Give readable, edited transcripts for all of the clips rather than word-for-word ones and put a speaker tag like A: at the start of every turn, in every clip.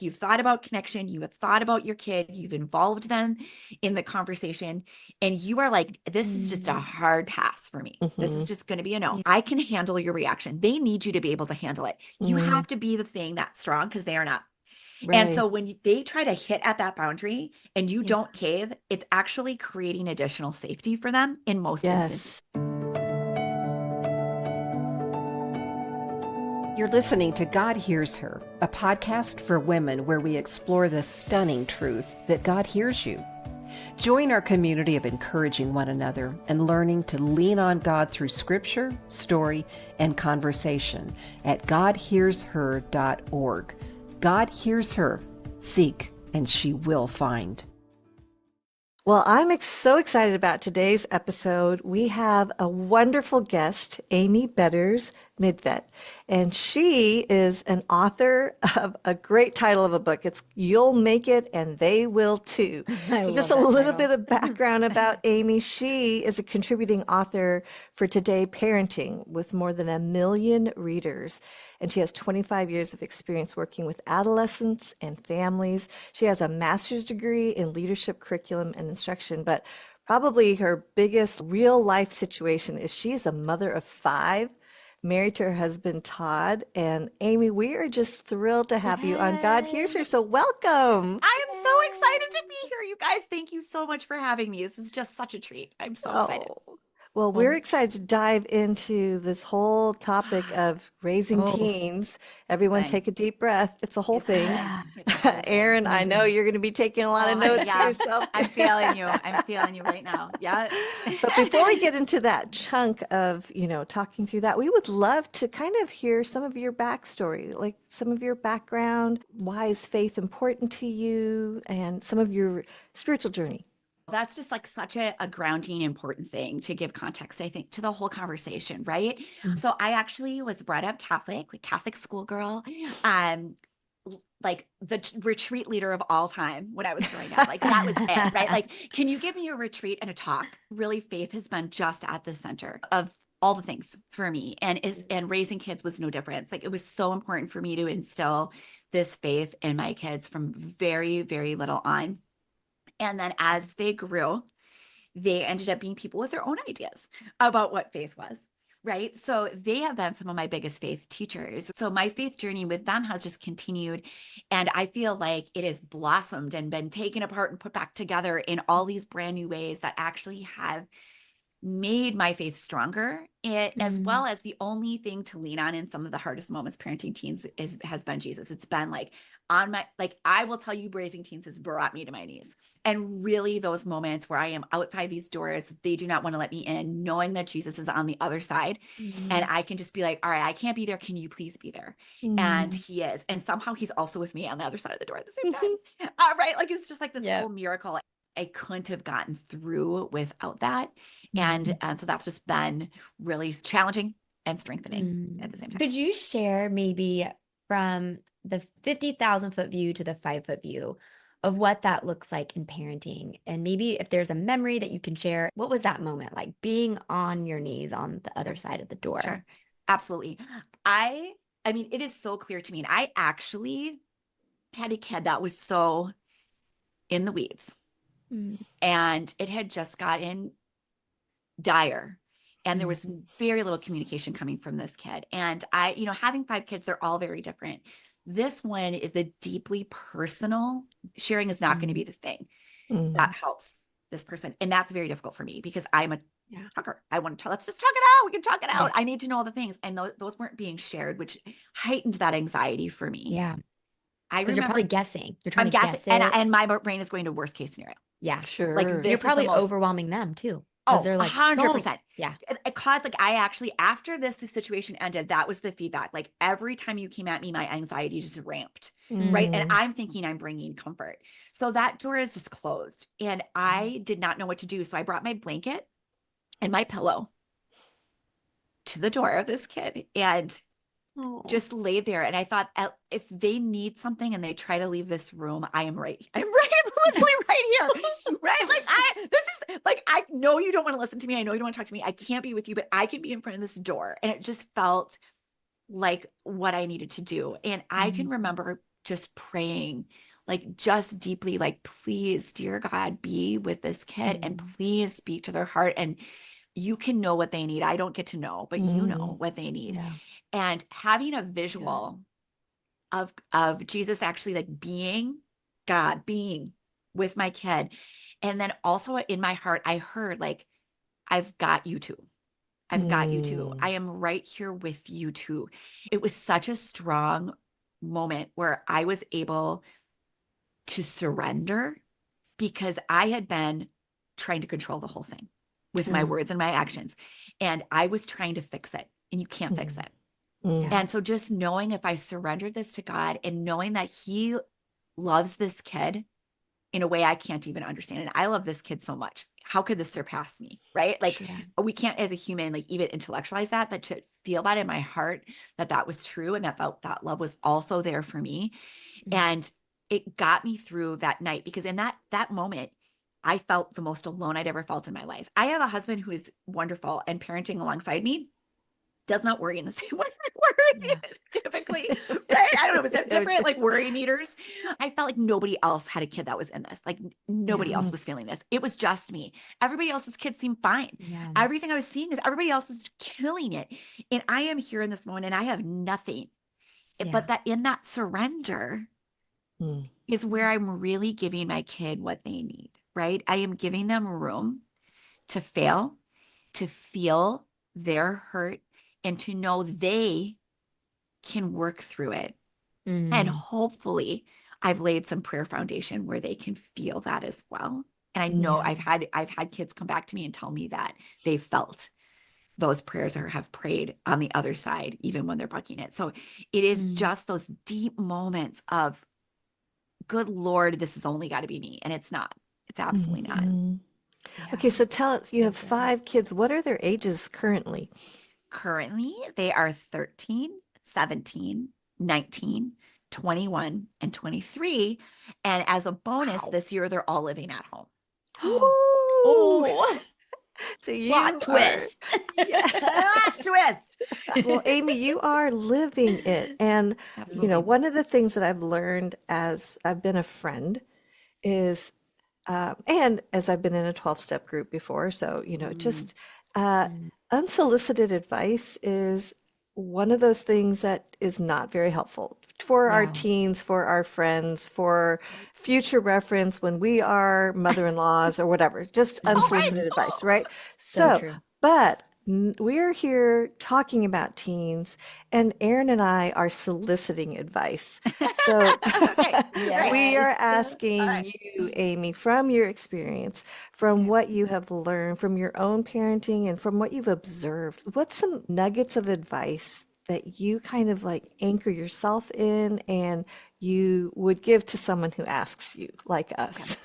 A: You've thought about connection. You have thought about your kid. You've involved them in the conversation. And you are like, this is just a hard pass for me. This is just going to be a no.
B: Yeah.
A: I can handle your reaction. They need you to be able to handle it. You have to be the thing that's strong because they are not. And
C: Right.
A: so when they try to hit at that boundary and you
B: Yeah.
A: don't cave, it's actually creating additional safety for them in most instances.
C: Yes. You're listening to God Hears Her, a podcast for women where we explore the stunning truth that God hears you. Join our community of encouraging one another and learning to lean on God through scripture, story, and conversation at godhearsher.org. God hears her. Seek, and she will find.
B: Well, I'm so excited about today's episode. We have a wonderful guest, Amy Betters-Midtvedt, and she is an author of a great title of a book. It's You'll Make It and They Will Too. So just a little bit of background about Amy. She is a contributing author for Today Parenting with more than 1 million readers. And she has 25 years of experience working with adolescents and families. She has a master's degree in leadership curriculum and instruction, but probably her biggest real life situation is she is a mother of 5, married to her husband, Todd. And Amy, we are just thrilled to have you on God Hears Her. So welcome.
A: I am so excited to be here, you guys. Thank you so much for having me. This is just such a treat. I'm so excited.
B: Well, we're excited to dive into this whole topic of raising teens. Everyone take a deep breath. It's a whole thing. Eryn, I know you're going to be taking a lot of notes yourself.
A: I'm feeling you. I'm feeling you right now. Yeah.
B: But before we get into that chunk of, talking through that, we would love to kind of hear some of your backstory, like some of your background. Why is faith important to you? And some of your spiritual journey.
A: That's just like such a grounding, important thing to give context, I think, to the whole conversation, right? So I actually was brought up Catholic, like Catholic schoolgirl, like the retreat leader of all time when I was growing up. Like that was it, right? Like, can you give me a retreat and a talk? Really, faith has been just at the center of all the things for me, and raising kids was no difference. Like it was so important for me to instill this faith in my kids from very, very little on. And then as they grew, they ended up being people with their own ideas about what faith was, right? So they have been some of my biggest faith teachers. So my faith journey with them has just continued. And I feel like it has blossomed and been taken apart and put back together in all these brand new ways that actually have made my faith stronger, as well as the only thing to lean on in some of the hardest moments parenting teens has been Jesus. It's been like I will tell you, raising teens has brought me to my knees. And really those moments where I am outside these doors, they do not want to let me in, knowing that Jesus is on the other side. And I can just be like, all right, I can't be there. Can you please be there? And he is. And somehow he's also with me on the other side of the door at the same time. Right. Like it's just like this whole miracle. I couldn't have gotten through without that. And so that's just been really challenging and strengthening at the same time.
D: Could you share maybe from the 50,000 foot view to the 5 foot view of what that looks like in parenting? And maybe if there's a memory that you can share, what was that moment like, being on your knees on the other side of the door?
A: Sure. Absolutely. I mean, it is so clear to me. And I actually had a kid that was so in the weeds. And it had just gotten dire. And there was very little communication coming from this kid. And having 5 kids, they're all very different. This one is a deeply personal sharing is not going to be the thing that helps this person. And that's very difficult for me because I'm a talker. I want to let's just talk it out. We can talk it out. I need to know all the things. And those weren't being shared, which heightened that anxiety for me.
D: Yeah.
A: Because
D: you're probably guessing. You're trying to guess it.
A: And my brain is going to worst case scenario.
D: Yeah.
B: Sure.
A: Like
D: you're probably overwhelming them too.
A: Oh,
D: they're like
A: 100%.
D: Yeah.
A: It caused I actually, after this situation ended, that was the feedback. Like every time you came at me, my anxiety just ramped. Right. And I'm thinking I'm bringing comfort. So that door is just closed and I did not know what to do. So I brought my blanket and my pillow to the door of this kid and just laid there. And I thought, if they need something and they try to leave this room, I'm right. I'm literally right here. Right. I know you don't want to listen to me. I know you don't want to talk to me. I can't be with you, but I can be in front of this door. And it just felt like what I needed to do. And I can remember just praying, like just deeply, like, please, dear God, be with this kid and please speak to their heart. And you can know what they need. I don't get to know, but you know what they need.
B: Yeah.
A: And having a visual of Jesus actually like being God, being with my kid. And then also in my heart, I heard like, I've got you too. I've got you too. I am right here with you too. It was such a strong moment where I was able to surrender because I had been trying to control the whole thing with my words and my actions. And I was trying to fix it, and you can't fix it. And so just knowing if I surrendered this to God and knowing that he loves this kid in a way I can't even understand. And I love this kid so much. How could this surpass me? Right? Like we can't as a human, like even intellectualize that, but to feel that in my heart, that was true. And that love was also there for me. And it got me through that night because in that moment, I felt the most alone I'd ever felt in my life. I have a husband who is wonderful and parenting alongside me does not worry in the same way I worry typically, right? I don't know, was that different, like worry meters? I felt like nobody else had a kid that was in this. Like nobody else was feeling this. It was just me. Everybody else's kids seemed fine. Everything I was seeing is everybody else is killing it. And I am here in this moment and I have nothing. But that in that surrender is where I'm really giving my kid what they need, right? I am giving them room to fail, to feel their hurt, and to know they can work through it. And hopefully I've laid some prayer foundation where they can feel that as well. And I know I've had kids come back to me and tell me that they felt those prayers or have prayed on the other side, even when they're bucking it. So it is just those deep moments of, good Lord, this has only got to be me. And it's not. It's absolutely not.
B: Okay, so tell us, you have 5 kids. What are their ages currently?
A: Currently, they are 13, 17, 19, 21, and 23. And as a bonus, this year, they're all living at home.
B: Oh, so you
A: Plot twist. Plot twist.
B: Well, Amy, you are living it. And,
A: Absolutely.
B: one of the things that I've learned as I've been a friend is, and as I've been in a 12-step group before, so, just unsolicited advice is one of those things that is not very helpful for our teens, for our friends, for future reference when we are mother-in-laws or whatever, just unsolicited advice, right? So, but we're here talking about teens, and Eryn and I are soliciting advice. So we are asking you, Amy, from your experience, from what you have learned, from your own parenting and from what you've observed, what's some nuggets of advice that you kind of like anchor yourself in and you would give to someone who asks you, like us?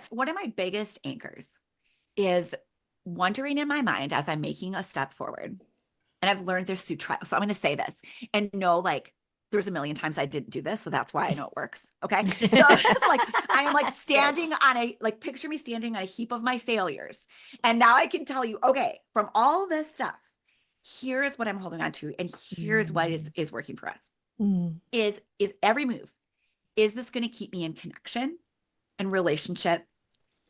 A: One of my biggest anchors is wondering in my mind as I'm making a step forward, and I've learned this through trial. So I'm going to say this and know, like, there's a million times I didn't do this. So that's why I know it works. Okay. So it's like, I am like standing on picture me standing on a heap of my failures. And now I can tell you, okay, from all this stuff, here is what I'm holding on to. And here's what is working for us is every move. Is this going to keep me in connection and relationship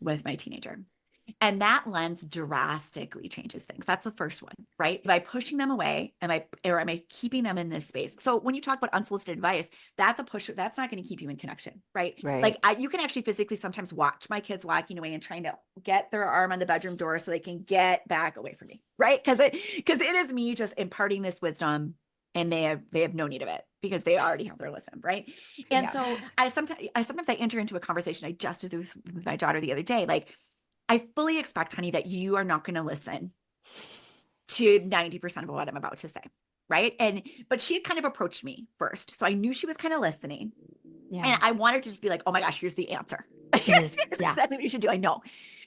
A: with my teenager? And that lens drastically changes things. That's the first one, right? By pushing them away, am I keeping them in this space? So when you talk about unsolicited advice, that's a push. That's not going to keep you in connection, right? Like you can actually physically sometimes watch my kids walking away and trying to get their arm on the bedroom door so they can get back away from me, right? Because it is me just imparting this wisdom, and they have no need of it because they already have their wisdom, right? And so I sometimes enter into a conversation. I just did this with my daughter the other day, like, I fully expect, honey, that you are not going to listen to 90% of what I'm about to say, right? But she had kind of approached me first. So I knew she was kind of listening. And I wanted to just be like, oh my gosh, here's the answer. Here's exactly what you should do. I know.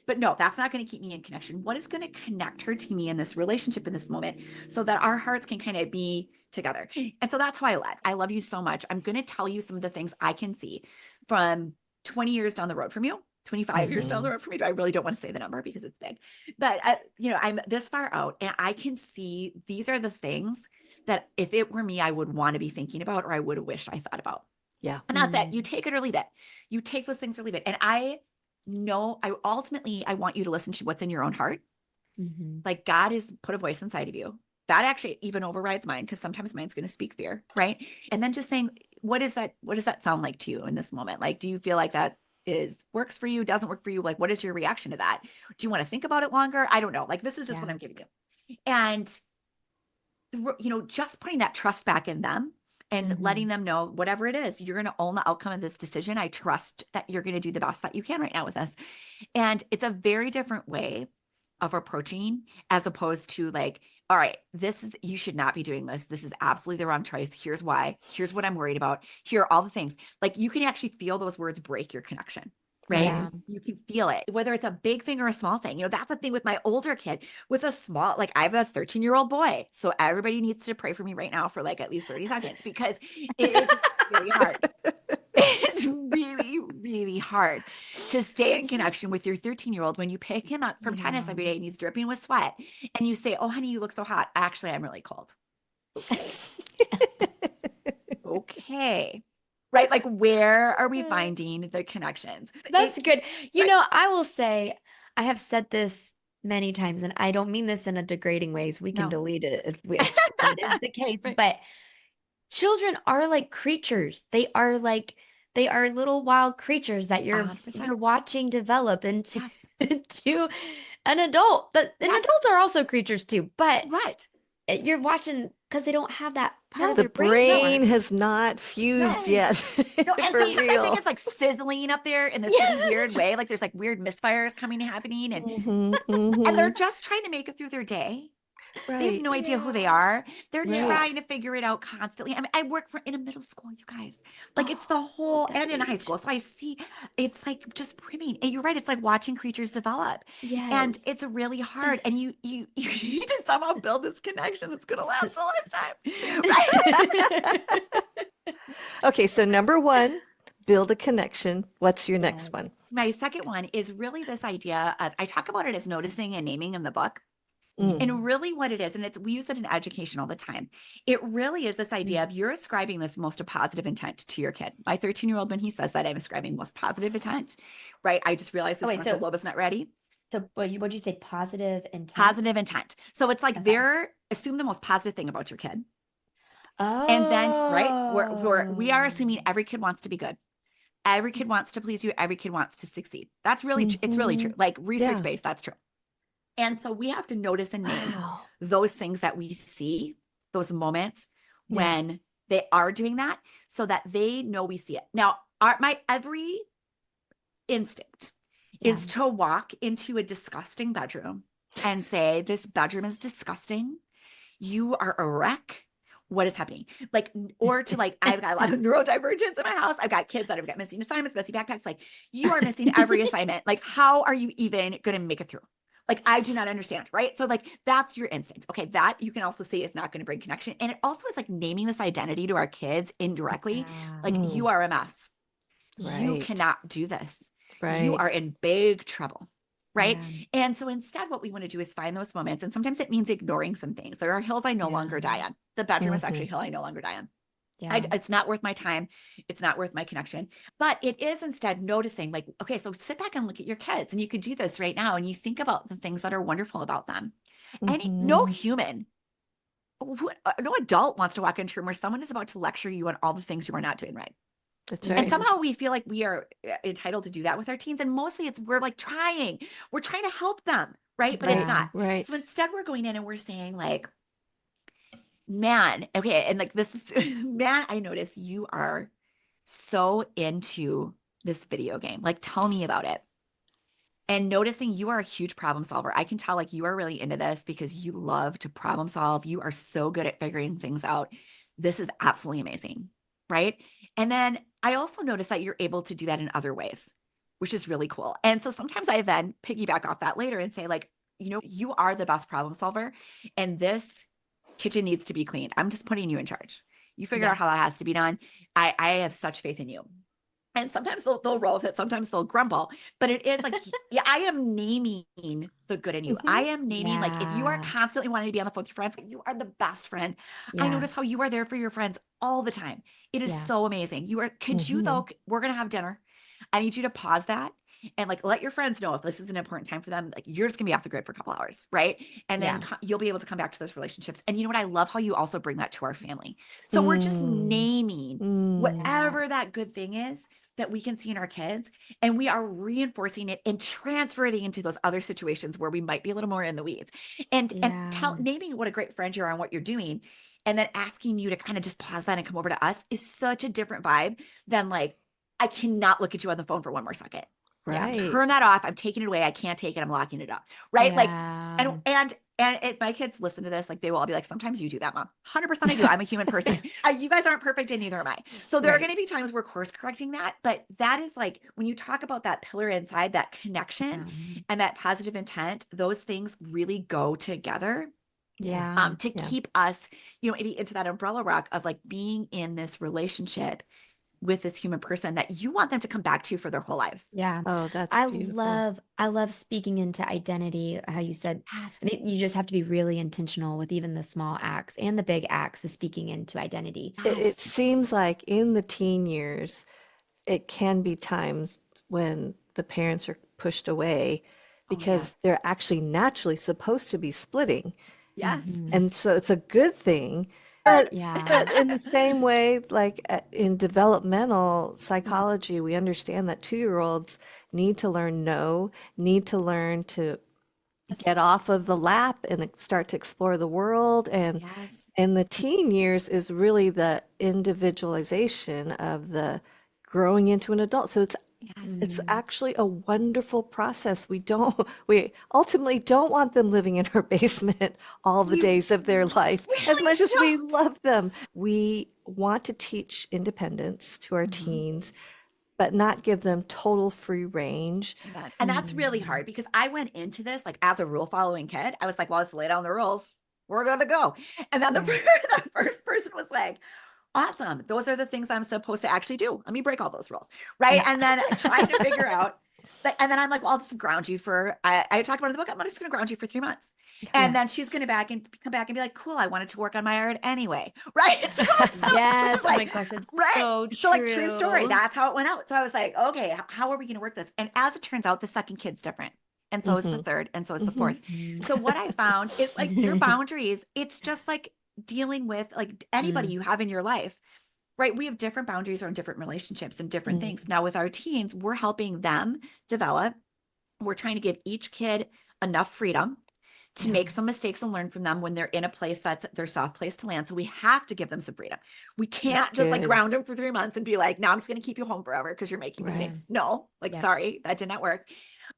A: But no, that's not going to keep me in connection. What is going to connect her to me in this relationship in this moment so that our hearts can kind of be together? And so that's how I led. I love you so much. I'm going to tell you some of the things I can see from 20 years down the road from you. 25 years down the road for me. I really don't want to say the number because it's big, but I'm this far out and I can see these are the things that if it were me, I would want to be thinking about, or I would have wished I thought about.
B: Yeah.
A: And that's it. You take it or leave it. You take those things or leave it. And I know I want you to listen to what's in your own heart.
D: Mm-hmm.
A: Like God has put a voice inside of you. That actually even overrides mine, because sometimes mine's going to speak fear, right? And then just saying, what does that sound like to you in this moment? Like, do you feel like that works for you, doesn't work for you? Like, what is your reaction to that? Do you want to think about it longer? I don't know. Like, this is just what I'm giving you. And, just putting that trust back in them and letting them know whatever it is, you're going to own the outcome of this decision. I trust that you're going to do the best that you can right now with us. And it's a very different way of approaching, as opposed to like, all right, you should not be doing this. This is absolutely the wrong choice. Here's why. Here's what I'm worried about. Here are all the things. Like, you can actually feel those words break your connection, right?
D: Yeah.
A: You can feel it, whether it's a big thing or a small thing. That's the thing with my older kid. With a small, like, I have a 13-year-old boy. So everybody needs to pray for me right now for like at least 30 seconds, because it is really hard. It's really, really hard to stay in connection with your 13-year-old when you pick him up from tennis every day and he's dripping with sweat and you say, oh, honey, you look so hot. Actually, I'm really cold. Okay. Okay. Right? Like, where are we finding the connections?
D: That's good. I will say, I have said this many times, and I don't mean this in a degrading way, so we can delete it if that is the case.
A: Right.
D: But children are like creatures. They are little wild creatures that you're
A: 100%.
D: watching develop into
A: Yes.
D: to an adult. And adults are also creatures too, but
A: Right.
D: you're watching because they don't have that part of
B: The
D: their brain.
B: brain has not fused yet.
A: No, and
B: For
A: sometimes I
B: real.
A: think it's like sizzling up there in this really weird way. Like, there's like weird misfires happening, and they're just trying to make it through their day. They have no idea who they are. They're trying to figure it out constantly. I mean, I work in a middle school, you guys. Like, it's the whole, and in high school. So I see it's like just brimming. And you're right. It's like watching creatures develop.
D: Yes.
A: And it's really hard. And you need to somehow build this connection that's going to last a lifetime. Right?
B: Okay. So number one, build a connection. What's your next one?
A: My second one is really this idea of, I talk about it as noticing and naming in the book. And really what it is, and we use it in education all the time. It really is this idea of you're ascribing this most positive intent to your kid. My 13-year-old, when he says that, I'm ascribing most positive intent, right? I just realized this frontal lobe is not ready.
D: So what'd you say? Positive intent?
A: Positive intent. So it's like assume the most positive thing about your kid.
D: Oh.
A: And then, right, we are assuming every kid wants to be good. Every kid wants to please you. Every kid wants to succeed. That's really, it's really true. Like, research-based, that's true. And so we have to notice and name those things that we see, those moments when they are doing that, so that they know we see it. Now, my every instinct is to walk into a disgusting bedroom and say, this bedroom is disgusting. You are a wreck. What is happening? Like, or to like, I've got a lot of neurodivergence in my house. I've got kids that have got missing assignments, messy backpacks. Like, you are missing every assignment. Like, how are you even going to make it through? Like, I do not understand, right? So like, that's your instinct. Okay, that you can also say is not going to bring connection. And it also is like naming this identity to our kids indirectly. Like, you are a mess.
B: Right.
A: You cannot do this.
B: Right.
A: You are in big trouble, right? And so instead, what we want to do is find those moments. And sometimes it means ignoring some things. There are hills I no longer die on. The bedroom is actually a hill I no longer die on. It's not worth my time. It's not worth my connection. But it is instead noticing, like, okay, so sit back and look at your kids. And you could do this right now. And you think about the things that are wonderful about them. And no human, no adult wants to walk into a room where someone is about to lecture you on all the things you are not doing right.
B: That's right.
A: And somehow we feel like we are entitled to do that with our teens. And mostly we're trying to help them, right? But it's not.
B: Right.
A: So instead we're going in and we're saying, like, man, okay. And like, this is, man, I notice you are so into this video game. Like, tell me about it. And noticing you are a huge problem solver. I can tell, like, you are really into this because you love to problem solve. You are so good at figuring things out. This is absolutely amazing, right? And then I also notice that you're able to do that in other ways, which is really cool. And so sometimes I then piggyback off that later and say, like, you are the best problem solver, and this kitchen needs to be cleaned. I'm just putting you in charge. You figure out how that has to be done. I have such faith in you. And sometimes they'll roll with it. Sometimes they'll grumble, but it is like, I am naming the good in you. I am naming, like, if you are constantly wanting to be on the phone with your friends, you are the best friend. I notice how you are there for your friends all the time. It is
D: Yeah.
A: so amazing. Could you though, we're going to have dinner. I need you to pause that and like let your friends know if this is an important time for them, like you're just gonna be off the grid for a couple hours, right? And then
D: Yeah.
A: you'll be able to come back to those relationships. And you know what? I love how you also bring that to our family. So we're just
B: Mm,
A: naming
B: mm.
A: whatever that good thing is that we can see in our kids, and we are reinforcing it and transferring it into those other situations where we might be a little more in the weeds. And
D: Yeah.
A: naming what a great friend you are and what you're doing, and then asking you to kind of just pause that and come over to us is such a different vibe than like, I cannot look at you on the phone for one more second.
D: Yeah.
B: Right.
A: Turn that off. I'm taking it away. I can't take it. I'm locking it up. Right. Like,
D: Yeah.
A: and if my kids listen to this, like they will all be like, sometimes you do that, Mom. 100% I do. I'm a human person. You guys aren't perfect and neither am I. So there are
D: Right.
A: going to be times we're course correcting that. But that is like, when you talk about that pillar inside, that connection
D: Yeah.
A: and that positive intent, those things really go together
D: Yeah.
A: to
B: Yeah.
A: keep us, maybe into that umbrella rock of like being in this relationship with this human person that you want them to come back to for their whole lives.
D: Yeah.
B: Oh, that's
D: I
B: beautiful.
D: love speaking into identity, how you said,
A: Yes.
D: I think you just have to be really intentional with even the small acts and the big acts of speaking into identity.
B: It
A: Yes.
B: seems like in the teen years, it can be times when the parents are pushed away
A: Oh, yes.
B: because they're actually naturally supposed to be splitting.
A: Yes.
D: Mhm.
B: And so it's a good thing. But
D: Yeah.
B: but in the same way, like in developmental
A: Mhm.
B: psychology, we understand that 2-year-olds need to learn no, need to learn to get
A: Yes.
B: off of the lap and start to explore the world.
A: Yes.
B: And the teen years is really the individualization of the growing into an adult. So it's
A: Yes.
D: Mm.
B: actually a wonderful process. We ultimately don't want them living in our basement all the
A: We
B: days of their life, as
A: really
B: much as we
A: don't.
B: love them. We want to teach independence to our
A: Mhm.
B: teens, but not give them total free range.
A: Amen. And that's really
D: Mm.
A: hard because I went into this like as a rule following kid. I was like, well, let's lay down the rules. We're going to go. And then the,
D: Yeah.
A: the first person was like, awesome. Those are the things I'm supposed to actually do. Let me break all those rules. Right.
D: Yeah.
A: And then trying to figure out, like, and then I'm like, well, I'll just ground you for, I talked about in the book, I'm just going to ground you for 3 months. And
D: Yeah.
A: then she's going to come back and be like, cool, I wanted to work on my art anyway. Right. Which
D: Yes.
A: is
D: Oh my
A: like,
D: gosh, it's
A: right.
D: so
A: So like true story.
D: true.
A: That's how it went out. So I was like, okay, how are we going to work this? And as it turns out, the second kid's different. And so is the
B: Hmm.
A: third. And so is the
B: Hmm.
A: fourth. So what I found is like their boundaries, it's just like dealing with like anybody
D: Mm.
A: you have in your life. Right. We have different boundaries or different relationships and different things. Now, with our teens, we're helping them develop. We're trying to give each kid enough freedom to
B: Yeah,
A: make some mistakes and learn from them when they're in a place that's their soft place to land. So we have to give them some freedom. We
B: that's
A: can't just like
B: good.
A: ground them for 3 months and be like, now I'm just going to keep you home forever because you're making
B: Right.
A: mistakes. No, like,
D: Yep.
A: sorry, that did not work.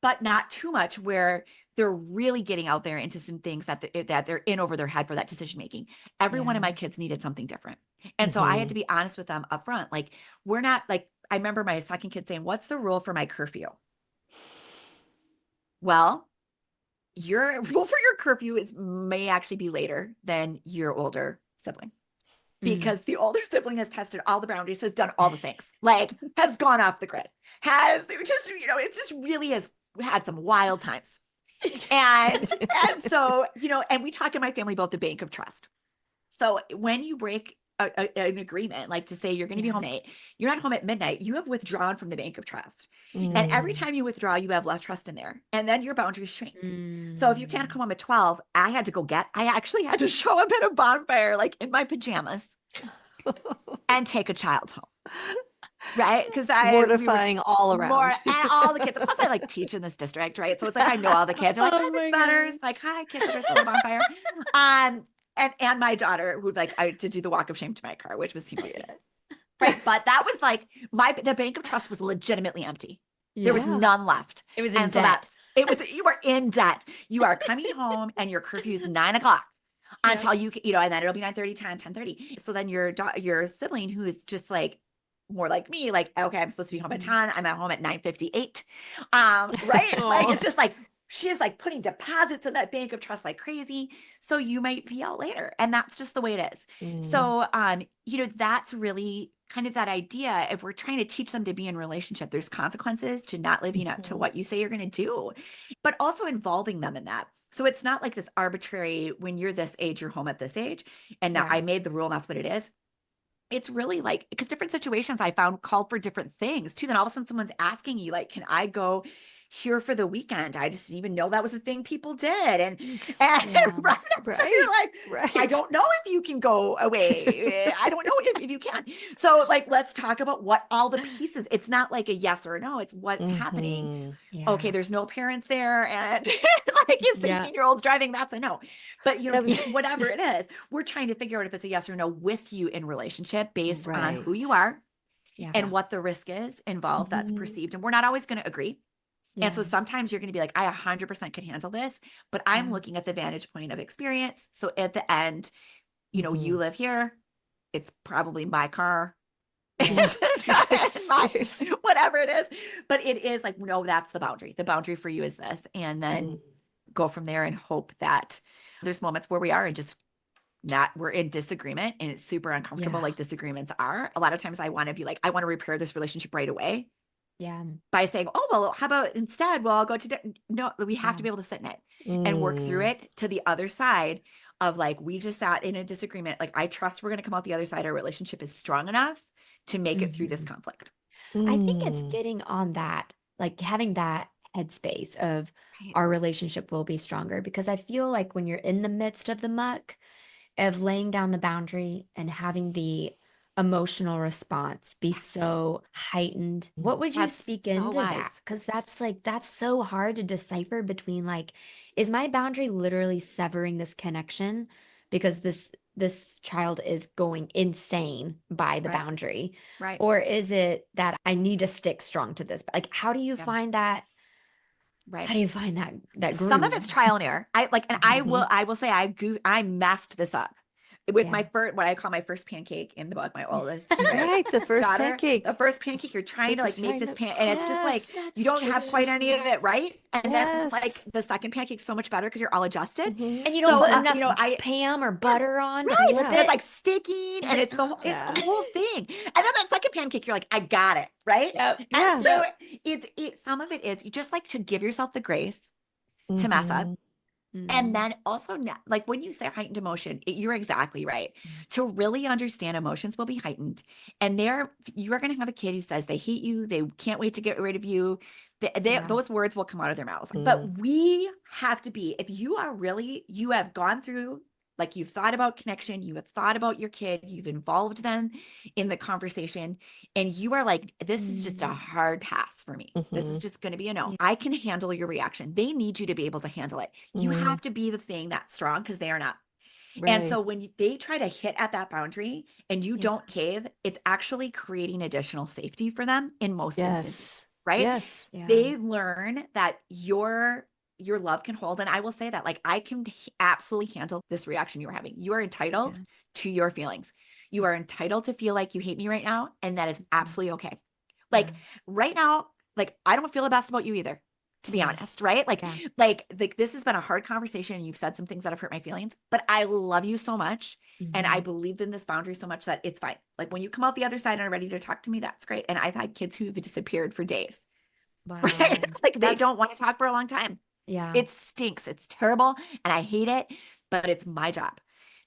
A: But not too much where they're really getting out there into some things that they're in over their head for that decision making. Every one of my
D: Yeah.
A: kids needed something different. And so I had
B: Hmm.
A: to be honest with them up front. Like, we're not like, I remember my second kid saying, what's the rule for my curfew? Well, your rule for your curfew is may actually be later than your older sibling
D: Mm.
A: because the older sibling has tested all the boundaries, has done all the things, like has gone off the grid, has just, it just really has had some wild times. And so, and we talk in my family about the bank of trust. So when you break an agreement, like to say you're going to be
D: Yeah.
A: home at 8, you're not home at midnight, you have withdrawn from the bank of trust. And every
B: Mm.
A: time you withdraw, you have less trust in there. And then your boundaries shrink. So if you can't
D: Mm.
A: come home at 12, I actually had to show up at a bonfire, like in my pajamas and take a child home. Right. Because we were
B: Mortifying all
A: more,
B: around.
A: and all the kids. Plus, I like teach in this district, right? So it's like I know all the kids. They're like, hi,
D: Oh
A: Miss
D: my
A: Betters.
D: God.
A: Like, hi, kids that are still at the bonfire. And my daughter, who like I to do the walk of shame to my car, which was humiliating. Right. But that was like the bank of trust was legitimately empty. There was
B: Yeah.
A: none left.
D: It was in
A: And so
D: debt.
A: you were in debt. You are coming home and your curfew is 9 o'clock until and then it'll be 9:30, 10:30. So then your sibling who is just like more like me, like, okay, I'm supposed to be home at 10. I'm at home at 9:58. Right. Like,
D: Oh.
A: it's just like, she is like putting deposits in that bank of trust like crazy. So you might be out later. And that's just the way it is.
B: Mm.
A: So, that's really kind of that idea. If we're trying to teach them to be in relationship, there's consequences to not living up to
B: Mhm.
A: what you say you're going to do, but also involving them in that. So it's not like this arbitrary, when you're this age, you're home at this age. And now
D: Yeah.
A: I made the rule and that's what it is. it's really like, because different situations I found called for different things too. Then all of a sudden someone's asking you, like, can I go here for the weekend? I just didn't even know that was a thing people did. And
D: Yeah.
A: right. So you're
B: Right.
A: like, I
B: Right.
A: don't know if you can go away. I don't know if you can. So like, let's talk about what all the pieces. It's not like a yes or a no. It's what's happening.
B: Mm-hmm.
A: Okay,
D: Yeah.
A: there's no parents there, and like his
D: Yeah.
A: 16-year-old's driving, that's a no. But
B: That was
A: whatever it is, we're trying to figure out if it's a yes or no with you in relationship based on who you
B: right.
A: are
D: Yeah.
A: and what the risk is involved that's
B: Mhm.
A: perceived. And we're not always going to agree. And so
D: Yeah.
A: sometimes you're going to be like, I 100% can handle this, but I'm
D: Yeah.
A: looking at the vantage point of experience. So at the end, you
B: Mhm.
A: live here, it's probably my car.
D: Yeah.
B: Yes.
A: My,
B: Yes.
A: whatever it is, but it is like, no, that's the boundary for you is this, and then
B: Mm.
A: go from there and hope that there's moments where we are and just not, we're in disagreement and it's super uncomfortable,
D: Yeah.
A: like disagreements are. A lot of times I want to be like, I want to repair this relationship right away
D: Yeah.
A: by saying, oh, well, how about instead, well, I'll go to no, we have
D: Yeah.
A: to be able to sit in it and work through
B: Mm.
A: it to the other side of like, we just sat in a disagreement. Like, I trust we're going to come out the other side. Our relationship is strong enough to make it through this
D: Mhm.
A: conflict.
D: I think it's
B: Mm.
D: getting on that, like having that headspace of
A: Right.
D: our relationship will be stronger because I feel like when you're in the midst of the muck, of laying down the boundary and having the emotional response be
A: Yes.
D: so heightened. What would you
A: That's
D: speak
A: so
D: into that?
A: wise.
D: Because that's so hard to decipher between like, is my boundary literally severing this connection because this child is going insane by the
A: Right.
D: boundary?
A: Right.
D: Or is it that I need to stick strong to this? Like, how do you
A: Yeah.
D: find that?
A: Right.
D: How do you find that
A: Some of
D: groove?
A: it's trial and error. I like, and
D: Mhm.
A: I will say I messed this up with
D: Yeah.
A: my first, what I call my first pancake in the book, my oldest, right?
B: Right. The first
A: Daughter,
B: pancake.
A: the first pancake, you're trying to like
B: It's
A: make
B: trying
A: this
B: to,
A: and it's just like,
B: yes.
A: you
D: That's
A: don't have
B: It's
A: quite
D: true.
B: just,
A: any of it right. And then like
B: yes.
A: the second pancake's so much better because you're all adjusted.
B: Hmm.
D: And you don't
A: So,
D: put enough
A: I,
D: Pam or
A: yeah,
D: butter on to
A: right.
D: flip
A: And it's
B: Yeah.
A: like
D: it.
A: sticking
D: Is
A: and
D: it?
A: it's
B: Yeah.
A: a whole thing. And then that second pancake, you're like, I got it. Right.
D: Yep.
A: And
B: Yeah.
A: so
D: Yep.
A: some of it is you just like to give yourself the grace to mess up.
B: Hmm.
A: And
D: Mm.
A: then also, like when you say heightened emotion, you're exactly right. To really understand emotions will be heightened. And you are going to have a kid who says they hate you, they can't wait to get rid of you.
D: Yeah.
A: Those words will come out of their mouths.
B: Mm.
A: But we have to be, if you are really, you have gone through, like you've thought about connection, you have thought about your kid, you've involved them in the conversation, and you are like, this is just a
D: Mm.
A: hard pass for me. This is
B: Hmm.
A: just going to be a no.
D: Yeah.
A: I can handle your reaction. They need you to be able to handle it. You
B: Mm.
A: have to be the thing that's strong because they are not. And
B: Right.
A: so when they try to hit at that boundary and you
D: Yeah.
A: don't cave, it's actually creating additional safety for them in most instances,
B: Yes.
A: right?
B: Yes.
D: Yeah.
A: They learn that your love can hold. And I will say that, like, I can absolutely handle this reaction you're having. You are entitled
D: Yeah.
A: to your feelings. You are entitled to feel like you hate me right now, and that is absolutely okay. Like
D: Yeah.
A: right now, like I don't feel the best about you either, to be
D: Yeah.
A: honest, right?
D: Yeah.
A: Like this has been a hard conversation and you've said some things that have hurt my feelings, but I love you so much and I
D: Mhm.
A: believed in this boundary so much that it's fine. Like when you come out the other side and are ready to talk to me, that's great. And I've had kids who've disappeared for days, right?
D: Wow.
A: Like they
D: That's
A: don't want to talk for a long time.
D: yeah.
A: It stinks. It's terrible and I hate it, but it's my job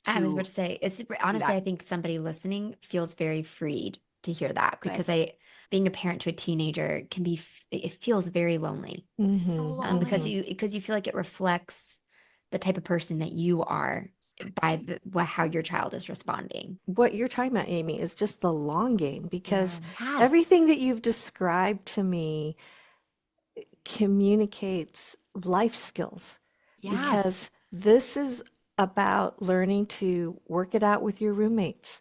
D: I was about
A: to
D: to say, it's
A: do
D: honestly,
A: that.
D: I think somebody listening feels very freed to hear that
A: Good.
D: because being a parent to a teenager can be, it feels very lonely.
A: So
B: Hmm.
D: Because
A: lonely.
D: you feel like it reflects the type of person that you are by how your child is responding.
B: What you're talking about, Amy, is just the long game
D: Yeah.
B: because
A: Yes.
B: everything that you've described to me communicates life skills
A: Yes.
B: because this is about learning to work it out with your roommates.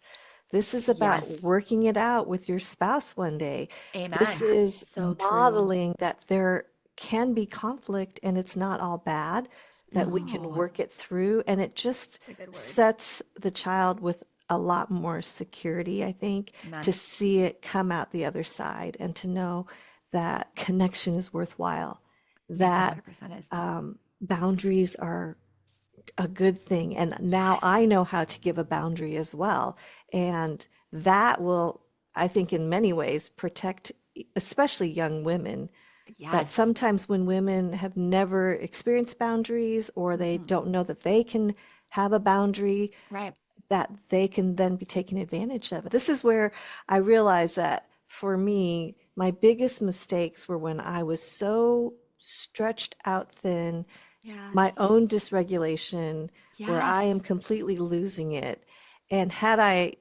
B: This is about
A: Yes.
B: working it out with your spouse one day. This
A: Amen.
B: is
D: So true.
B: modeling that there can be conflict and it's not all bad, that we can
A: No.
B: work it through. And it just
D: That's a good word.
B: sets the child with a lot more security, I think,
A: Amen.
B: to see it come out the other side and to know that connection is worthwhile, that
A: 100% is.
B: boundaries are a good thing. And now I
A: Yes.
B: know how to give a boundary as well. And that will, I think, in many ways protect, especially young women. But
A: Yes.
B: sometimes when women have never experienced boundaries or they
A: Mhm.
B: don't know that they can have a boundary,
A: Right.
B: that they can then be taken advantage of. This is where I realized that for me, my biggest mistakes were when I was so stretched out thin, my
A: Yes.
B: own dysregulation, where I
A: Yes.
B: am completely losing it. And had I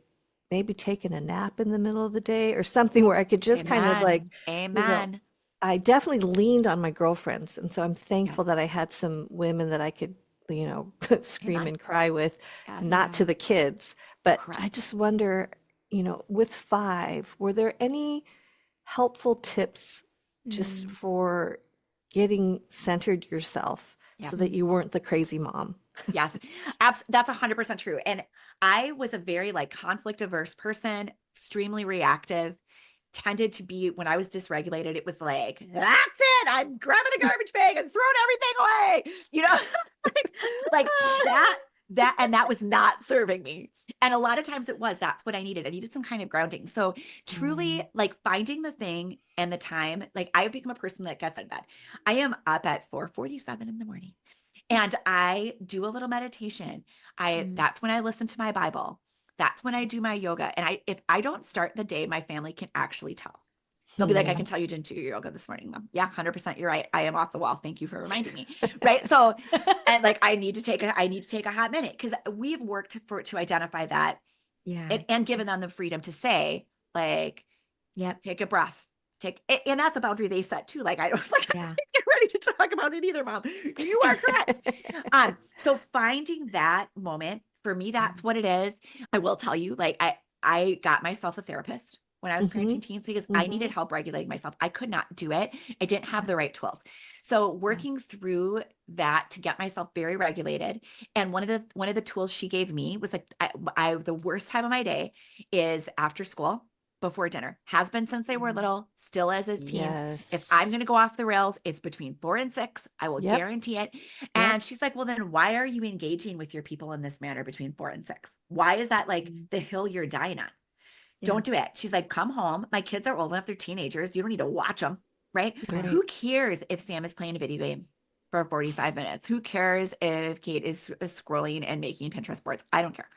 B: maybe taken a nap in the middle of the day or something where I could just kind of like,
A: Amen.
B: you know,
A: Amen.
B: I definitely leaned on my girlfriends. And so I'm thankful
A: Yes.
B: that I had some women that I could, scream
A: Amen.
B: and cry with,
A: Yes.
B: not to
D: Yeah.
B: the kids. But I
A: Correct.
B: just wonder, with five, were there any helpful tips just
D: Mm.
B: for getting centered yourself
A: Yeah.
B: so that you weren't the crazy mom?
A: Yes. That's 100% true. And I was a very like conflict averse person, extremely reactive, tended to be when I was dysregulated, it was like, that's it. I'm grabbing a garbage bag and throwing everything away. like, like and that was not serving me. And a lot of times that's what I needed. I needed some kind of grounding. So
D: Mm.
A: truly like finding the thing and the time, like I have become a person that gets in bed. I am up at 4:47 in the morning and I do a little meditation.
D: Mm.
A: That's when I listen to my Bible. That's when I do my yoga. And if I don't start the day, my family can actually tell. They'll be like, I
B: Hmm.
A: can tell you didn't do your yoga this morning, Mom. Yeah, 100%. You're right. I am off the wall. Thank you for reminding me. Right. So, and like, I need to take a hot minute because we've worked to identify that
D: Yeah.
A: and given them the freedom to say, like,
D: Yep.
A: take a breath. And that's a boundary they set too. Like, I don't like, I
D: Yeah.
A: can't get ready to talk about it either, Mom. You are correct. So finding that moment for me, that's
D: Mm.
A: what it is. I will tell you, like, I got myself a therapist when I was
B: Hmm.
A: parenting teens because I
B: Hmm.
A: needed help regulating myself. I could not do it. I didn't have
D: Yeah.
A: the right tools. So
D: Yeah.
A: working through that to get myself very regulated. And one of the tools she gave me was like, the worst time of my day is after school before dinner. Has been since they were
D: Mm.
A: little, still as teens. If I'm going
B: Yes.
A: to go off the rails, it's between 4 and 6. I will
B: Yep.
A: guarantee it.
B: Yep.
A: And she's like, well, then why are you engaging with your people in this manner between 4 and 6? Why is that like
D: Mm.
A: the hill you're dying on?
D: Yeah.
A: Don't do it. She's like, come home. My kids are old enough. They're teenagers. You don't need to watch them. Right.
D: Yeah.
B: Right.
A: Who cares if Sam is playing a video game for 45 minutes? Who cares if Kate is scrolling and making Pinterest boards? I don't care.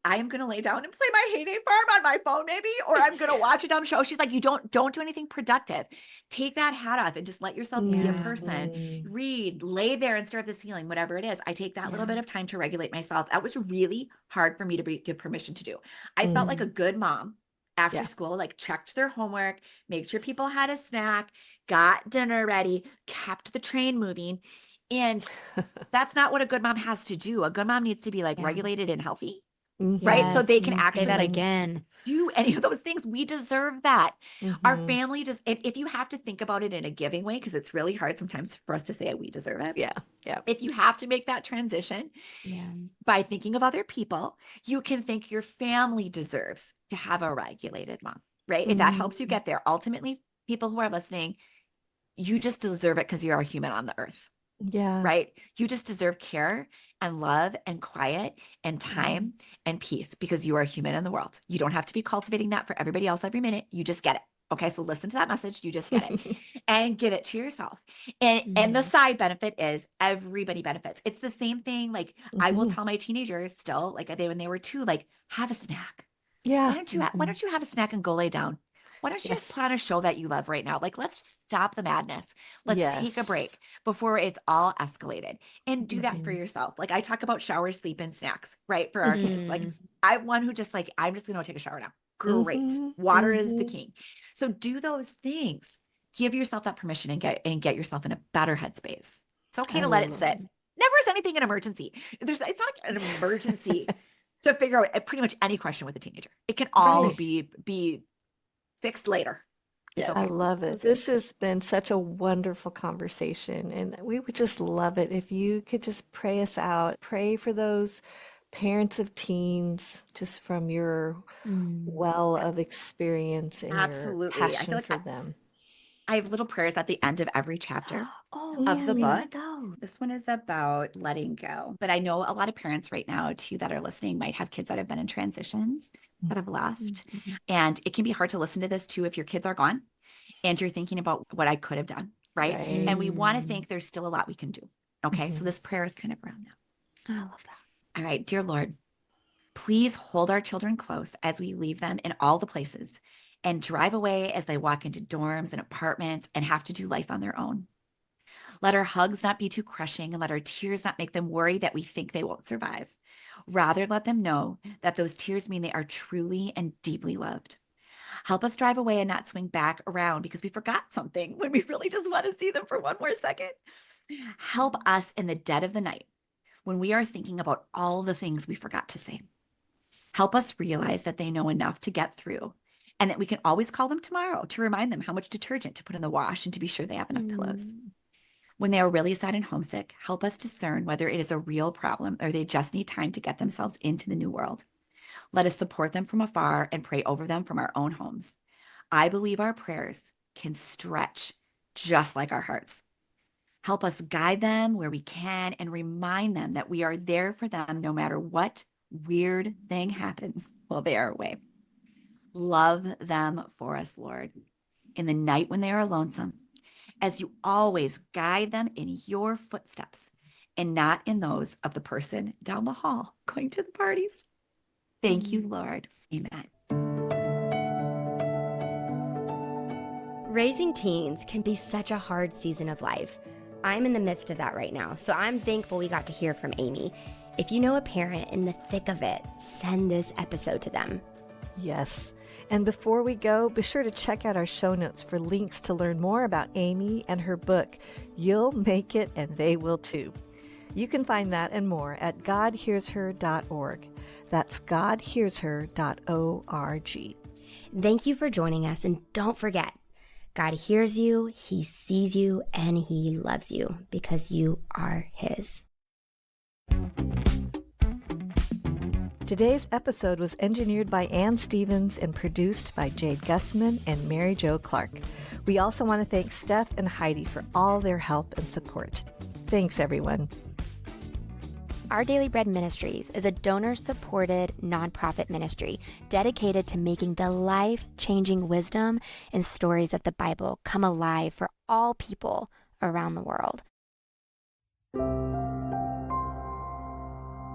A: I am gonna lay down and play my Heyday Farm on my phone, maybe, or I'm gonna watch a dumb show. She's like, you don't do anything productive. Take that hat off and just let yourself be a
D: Yeah.
A: person.
B: Mhm.
A: Read, lay there and stare at the ceiling, whatever it is. I take that little
D: Yeah.
A: bit of time to regulate myself. That was really hard for me to give permission to do. I felt like a
B: Mhm.
A: good mom after
B: Yeah.
A: school, like checked their homework, made sure people had a snack, got dinner ready, kept the train moving. And that's not what a good mom has to do. A good mom needs to be like
D: Yeah.
A: regulated and healthy, right? So
B: Mhm.
A: they can
D: Yes. Say
A: actually
D: that
A: like
B: Mhm.
D: again.
A: do any of those things. We deserve that. Our
B: Mhm.
A: family just, and if you have to think about it in a giving way, because it's really hard sometimes for us to say we deserve it.
B: Yeah. Yeah.
A: If you have to make that transition
D: Yeah.
A: by thinking of other people, you can think your family deserves to have a regulated mom, right? If that helps you
B: Mhm.
A: get there, ultimately, people who are listening, you just deserve it because you're a human on the earth,
B: Yeah.
A: right? You just deserve care and love and quiet and
D: Yeah.
A: time and peace because you are a human in the world. You don't have to be cultivating that for everybody else every minute. You just get it. Okay, so listen to that message. You just get it and give it to yourself. And the
D: Mm.
A: side benefit is everybody benefits. It's the same thing. Like I will
B: Mhm.
A: tell my teenagers still, like when they were 2, like have a snack. Why
B: Yeah.
A: don't you why
D: Mhm.
A: don't you have a snack and go lay down? Why don't you just put
B: Yes.
A: on a show that you love right now? Like, let's just stop the madness. Let's take a
B: Yes.
A: break before it's all escalated and do that for
B: Mhm.
A: yourself. Like, I talk about shower, sleep, and snacks, right? For our kids. Like,
D: Mm.
A: I'm one who just like, I'm just going to take a shower now. Great.
B: Mhm.
A: Water is the
B: Mhm.
A: king. So do those things. Give yourself that permission and get yourself in a better headspace. It's okay
B: I
A: to let it
B: love
A: sit.
B: it.
A: Never is anything an emergency. It's not like an emergency to figure out pretty much any question with a teenager. It can all
B: Right.
A: be fixed later. It's
D: Yes.
B: I
A: okay.
B: love it.
D: That's good.
B: This has been such a wonderful conversation, and we would just love it if you could just pray us out. Pray for those parents of teens, just from your
D: Mm.
B: well
A: Yeah,
B: of experience and your
A: absolutely. I feel
B: passion
A: like
B: for them.
A: I have little prayers at the end of every chapter
D: Oh,
A: of
D: yeah,
A: the
D: read
B: Mm.
D: one
A: book.
D: of those.
A: This one is about letting go. But I know a lot of parents right now, too, that are listening might have kids that have been in transitions that have left.
D: Mhm.
A: And it can be hard to listen to this, too, if your kids are gone and you're thinking about what I could have done, right?
B: Right.
A: And we want to
D: Mm.
A: think there's still a lot we can do. Okay. So
B: Mhm.
A: this prayer is kind of around that.
D: I love that.
A: All right. Dear Lord, Please hold our children close as we leave them in all the places and drive away as they walk into dorms and apartments and have to do life on their own. Let our hugs not be too crushing, and let our tears not make them worry that we think they won't survive. Rather, let them know that those tears mean they are truly and deeply loved. Help us drive away and not swing back around because we forgot something when we really just want to see them for one more second. Help us in the dead of the night when we are thinking about all the things we forgot to say. Help us realize that they know enough to get through and that we can always call them tomorrow to remind them how much detergent to put in the wash and to be sure they have enough pillows. When they are really sad and homesick, help us discern whether it is a real problem or they just need time to get themselves into the new world. Let us support them from afar and pray over them from our own homes. I believe our prayers can stretch just like our hearts. Help us guide them where we can and remind them that we are there for them no matter what weird thing happens while they are away. Love them for us, Lord, in the night when they are lonesome, as you always guide them in your footsteps and not in those of the person down the hall going to the parties. Thank you, Lord. Amen.
E: Raising teens can be such a hard season of life. I'm in the midst of that right now, so I'm thankful we got to hear from Amy. If you know a parent in the thick of it, send this episode to them.
B: Yes. And before we go, be sure to check out our show notes for links to learn more about Amy and her book, You'll Make It and They Will Too. You can find that and more at godhearsher.org. That's godhearsher.org.
E: Thank you for joining us, and don't forget, God hears you, He sees you, and He loves you because you are His.
B: Today's episode was engineered by Ann Stevens and produced by Jade Gussman and Mary Jo Clark. We also want to thank Steph and Heidi for all their help and support. Thanks, everyone.
E: Our Daily Bread Ministries is a donor-supported nonprofit ministry dedicated to making the life-changing wisdom and stories of the Bible come alive for all people around the world.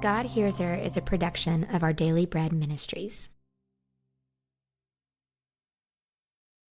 E: God Hears Her is a production of Our Daily Bread Ministries.